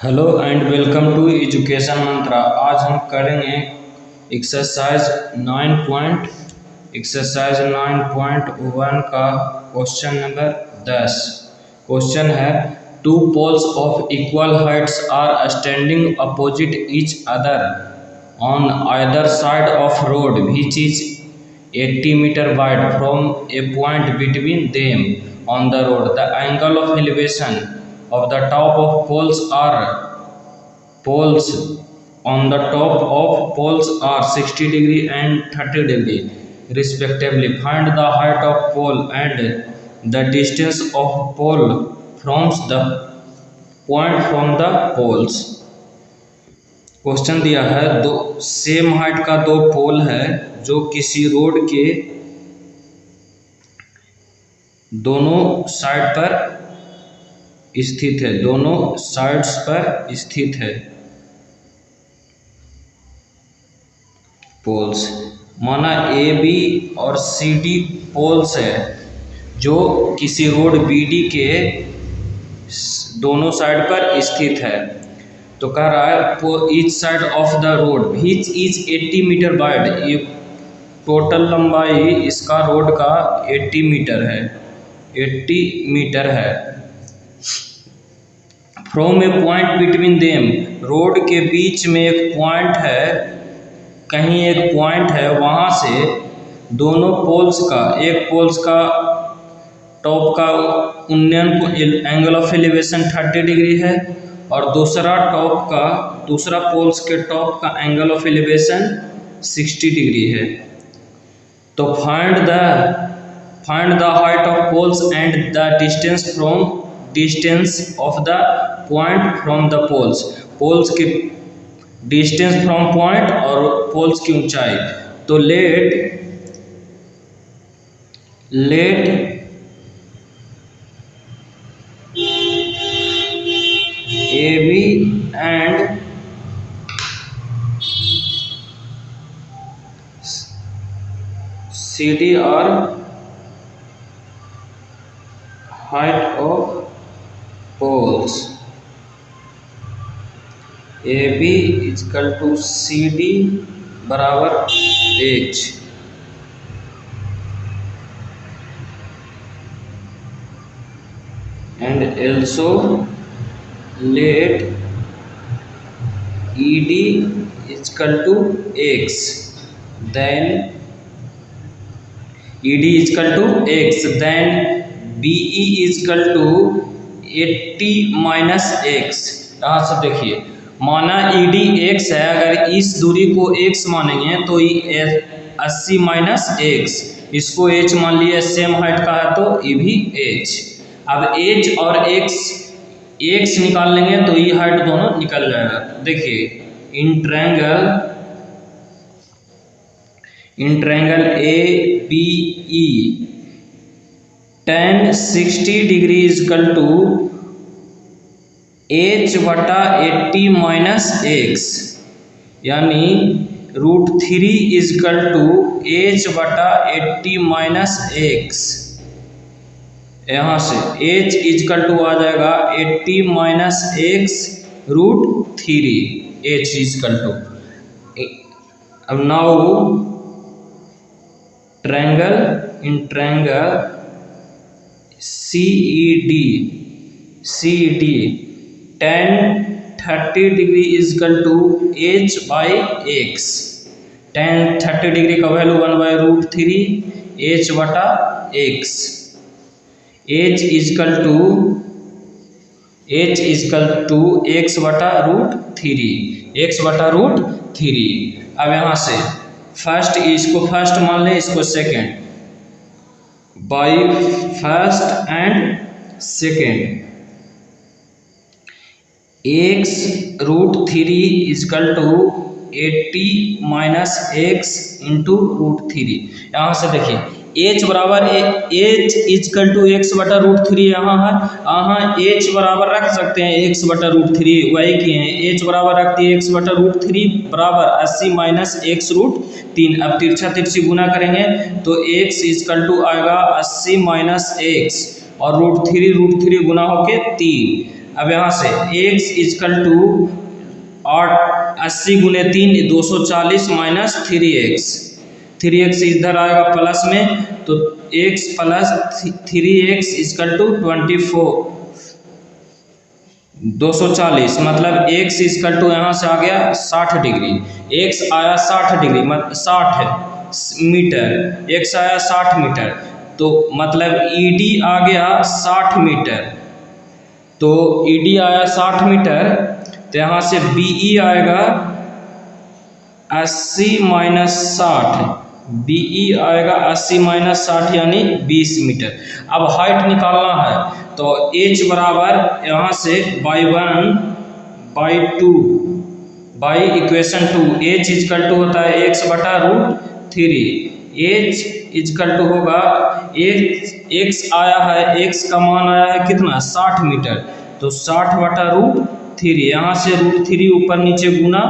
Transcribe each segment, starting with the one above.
Hello and welcome to education mantra. आज हम करेंगे एक्सरसाइज 9.1 का क्वेश्चन नंबर 10। क्वेश्चन है two poles of equal heights are standing opposite each other on either side of road which is 80 metre wide from a point between them on the road. The angle of elevation of the top of poles on the top of poles are 60 degree and 30 degree respectively. Find the height of pole and the distance of pole from the point from the poles. Question दिया है दो same height का दो पोल है जो किसी road के दोनों साइड पर स्थित है, दोनों साइड्स पर स्थित है पोल्स। माना ए बी और सी डी पोल्स है जो किसी रोड बी डी के दोनों साइड पर स्थित है। तो कह रहा है each side of the road which is 80 metre wide. ये टोटल लंबाई इसका रोड का 80 मीटर है, 80 मीटर है। From a point between them, road के बीच में एक पॉइंट है, कहीं एक पॉइंट है, वहाँ से दोनों पोल्स का, एक पोल्स का टॉप का उन्नयन एंगल ऑफ एलिवेशन 30 डिग्री है और दूसरा पोल्स के टॉप का एंगल ऑफ एलिवेशन 60 डिग्री है। तो find the height of poles and the distance of the point from the poles. Poles के डिस्टेंस फ्रॉम पॉइंट और पोल्स की ऊंचाई। तो let A B and C D are height of poles। AB is equal to CD बराबर H। and also let ED is equal to X, then ED is equal to X, then BE is equal to 80 minus x. यहाँ से देखिए माना ED x है, अगर इस दूरी को x मानेंगे तो 80 माइनस एक्स, इसको h मान लिया, सेम हाइट का है तो ये भी h। अब h और x निकाल लेंगे तो ये हाइट दोनों निकल जाएगा। देखिए in triangle ABE tan 60 degree is equal to h बटा 80 माइनस एक्स, यानी √3 इज इक्वल टू h बटा 80 माइनस एक्स। यहाँ से h इज इक्वल टू आ जाएगा 80 minus x √3, h is equal to. अब now triangle CED tan 30 degree is equal to h by x. tan 30 degree का value 1/√3 h बटा x. h is equal to x बटा √3। अब यहाँ से इसको फर्स्ट मान लें, इसको second. By first and second x √3 is equal to 80 minus x into √3। यहाँ से देखिए h बराबर h is equal to x बटा √3 यहाँ है, यहाँ h बराबर रख सकते हैं x बटा √3, वही किए हैं। h बराबर रखती है x बटा √3 बराबर 80 माइनस एक्स √3। अब तिरछी गुना करेंगे तो x इज इक्वल टू आएगा 80 माइनस एक्स और √3 गुना होके 3। अब यहाँ से x इजकल टू 80 गुने 3 240 माइनस 3x, 3x इधर आएगा प्लस में, तो x plus 3x is equal to 24 240, मतलब x इजकल टू यहाँ से आ गया 60 डिग्री, x आया 60 डिग्री मतलब 60 मीटर, x आया 60 मीटर, तो मतलब ED आ गया 60 मीटर, तो ED आया 60 मीटर, तो यहाँ से BE आएगा 80 माइनस 60, BE आएगा 80 माइनस 60 यानी 20 मीटर। अब हाइट निकालना है तो h बराबर यहाँ से /1/2 by equation 2, h is equal to होता है x बटा √3, h इजकल टू होगा x आया है, x का मान आया है कितना 60 मीटर, तो 60 बटा √3, यहाँ से √3 ऊपर नीचे गुना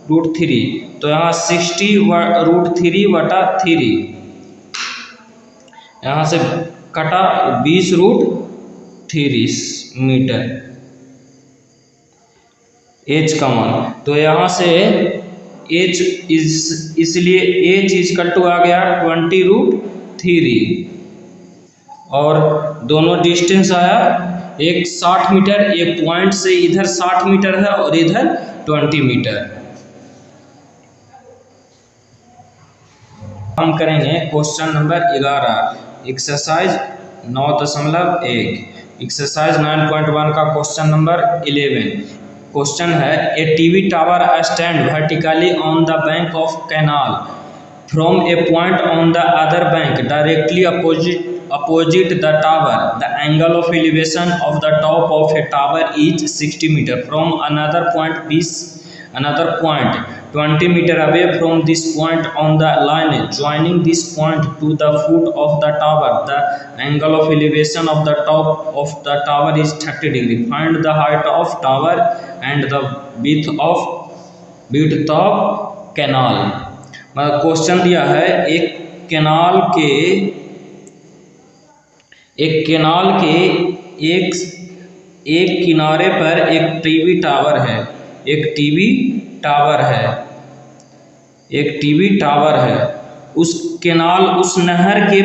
√3, तो यहाँ 60 √3 बटा 3, यहाँ से कटा 20 √3 मीटर h का मान, तो यहाँ से h इसलिए h इजकल टू आ गया 20√3, और दोनों डिस्टेंस आया एक 60 मीटर, एक पॉइंट से इधर 60 मीटर है और इधर 20 मीटर। हम करेंगे क्वेश्चन नंबर 11, एक्सरसाइज 9.1, एक्सरसाइज 9.1 का क्वेश्चन नंबर 11। क्वेश्चन है a TV tower stand vertically on the bank of canal from a point on the other bank directly opposite the tower. The angle of elevation of the top of a tower is 60 meter from another point 20 meter away from this point on the line joining this point to the foot of the tower. The angle of elevation of the top of the tower is 30 degree. Find the height of tower and the width of canal. मतलब question दिया है एक canal के एक किनारे पर एक TV tower है, एक टीवी टावर है, उस नहर के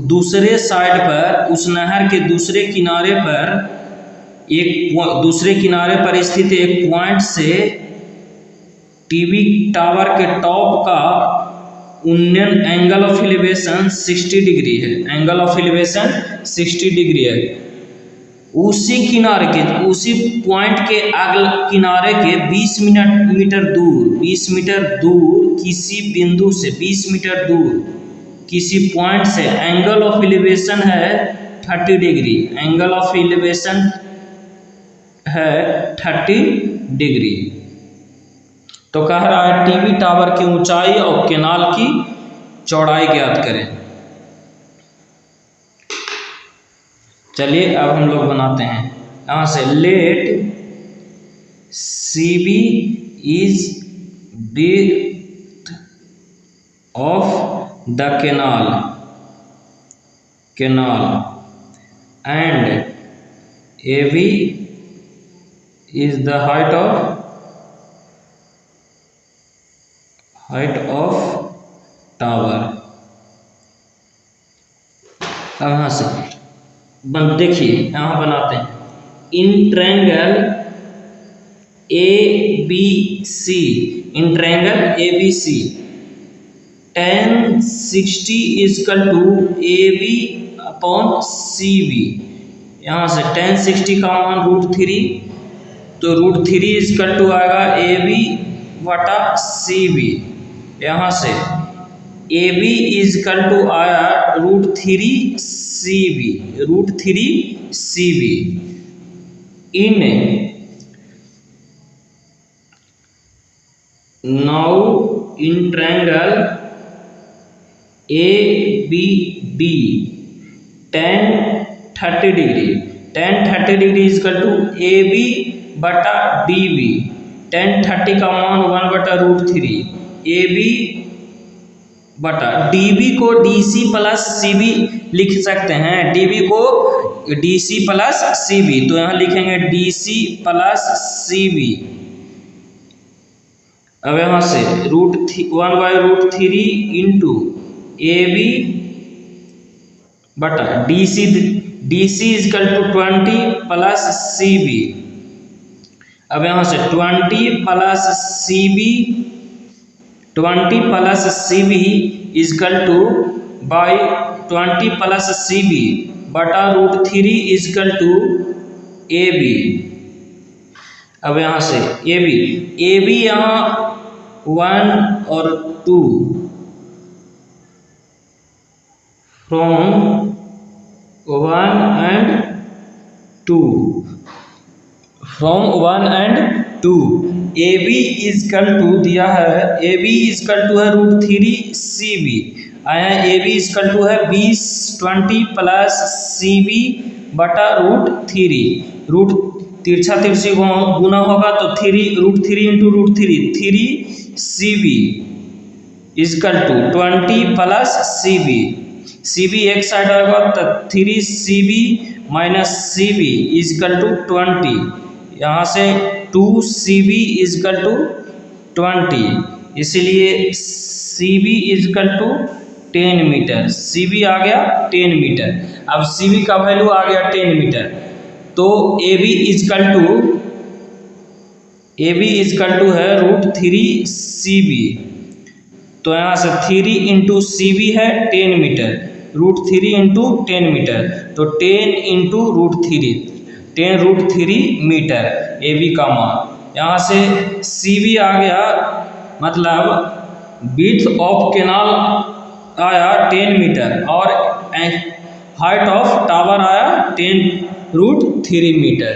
दूसरे साइड पर, उस नहर के दूसरे किनारे पर स्थित एक पॉइंट से टीवी टावर के टॉप का उन्नयन एंगल ऑफ एलिवेशन 60 डिग्री है, एंगल ऑफ एलिवेशन 60 डिग्री है। उसी पॉइंट के अगले किनारे के 20 मीटर दूर किसी बिंदु से 20 मीटर दूर किसी पॉइंट से एंगल ऑफ एलिवेशन है 30 डिग्री, एंगल ऑफ एलिवेशन है 30 डिग्री। तो कह रहा है टीवी टावर की ऊंचाई और कैनाल की चौड़ाई ज्ञात करें। चलिए अब हम लोग बनाते हैं, यहाँ से let CB is breadth of the canal and AB is the height of tower. अब यहाँ से देखिए, यहाँ बनाते हैं in triangle ABC tan 60 is equal to AB upon CB। यहाँ से tan 60 का मान √3, तो √3 इजकल टू आएगा AB बटा CB। यहाँ से AB इजकल टू आया √3 CB in triangle ABD tan 30 degree is equal to AB बटा DB। tan 30 का मान 1 बटा √3, AB बटा डीबी को डीसी प्लस सीबी लिख सकते हैं, डीबी को डीसी प्लस सीबी, तो यहाँ लिखेंगे डीसी प्लस सीबी। अब यहाँ से √1/√3 इंटू ए बी बटा DC is equal to 20 plus CB. अब यहाँ से 20 plus CB is equal to by 20 plus CB बटा √3 इजकल टू ए बी। अब यहाँ से ए बी यहाँ 1 और 2 from 1 and 2 A B is equal to दिया है, ए बी इजकल टू है √3 सीबी, आया ए बी इजकल टू है 20 प्लस सीबी बटा √3, रूट तिरछा तिरछी गुना होगा तो √3 into √3 3 CB is equal to 20 plus CB एक साइड होगा तो 3 CB minus CB is equal to 20, यहाँ से 2 सीबी इजकल टू 20, इसलिए CB is equal to 10 metre, CB आ गया 10 मीटर। अब सीबी का वैल्यू आ गया 10 मीटर, तो ए बी इजकल टू है √3 सीबी, तो यहाँ से 3 इंटू सीबी है 10 मीटर, √3 इंटू 10 मीटर, तो 10 इंटू √3 10√3 मीटर ए बी का मान। यहाँ से सी बी आ गया, मतलब विड्थ ऑफ कैनाल आया 10 मीटर और हाइट ऑफ टावर आया 10√3 मीटर।